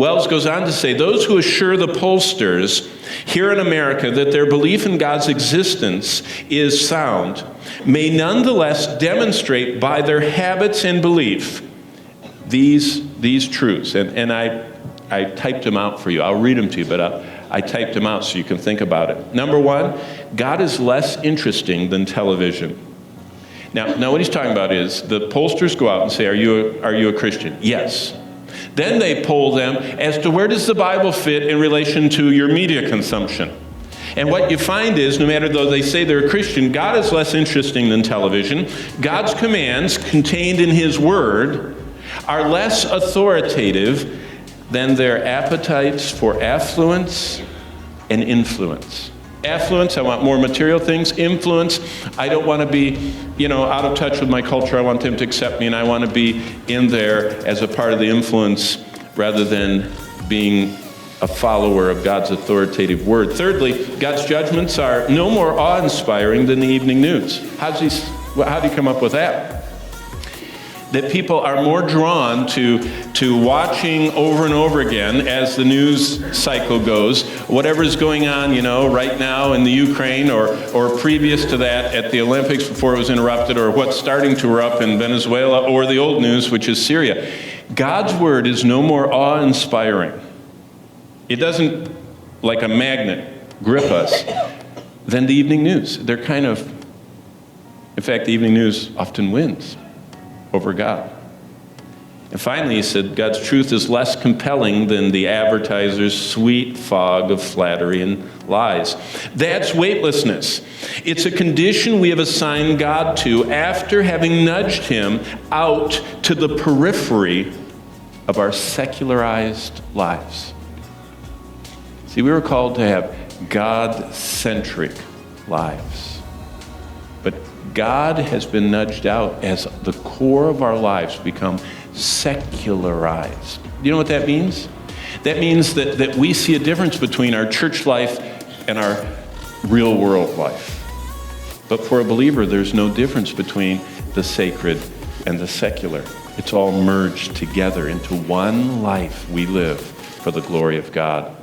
Wells goes on to say, those who assure the pollsters here in America that their belief in God's existence is sound may nonetheless demonstrate by their habits and belief these truths. And I typed them out for you. I'll read them to you, but I typed them out so you can think about it. Number one, God is less interesting than television. Now what he's talking about is the pollsters go out and say, are you a Christian? Yes. Then they poll them as to where does the Bible fit in relation to your media consumption. And what you find is, no matter though they say they're a Christian, God is less interesting than television. God's commands contained in his word are less authoritative than their appetites for affluence and influence. Affluence, I want more material things. Influence, I don't want to be, out of touch with my culture. I want them to accept me, and I want to be in there as a part of the influence rather than being a follower of God's authoritative word. Thirdly, God's judgments are no more awe-inspiring than the evening news. How do you come up with that? That people are more drawn to watching over and over again as the news cycle goes, whatever's going on, right now in the Ukraine or previous to that at the Olympics before it was interrupted, or what's starting to erupt in Venezuela, or the old news, which is Syria. God's word is no more awe-inspiring. It doesn't, like a magnet, grip us than the evening news. They're in fact, the evening news often wins over God. And finally, he said, God's truth is less compelling than the advertiser's sweet fog of flattery and lies. That's weightlessness. It's a condition we have assigned God to after having nudged him out to the periphery of our secularized lives. See, we were called to have God-centric lives. But God has been nudged out as the core of our lives become secularized. You know what that means? That means that we see a difference between our church life and our real world life. But for a believer, there's no difference between the sacred and the secular. It's all merged together into one life we live for the glory of God.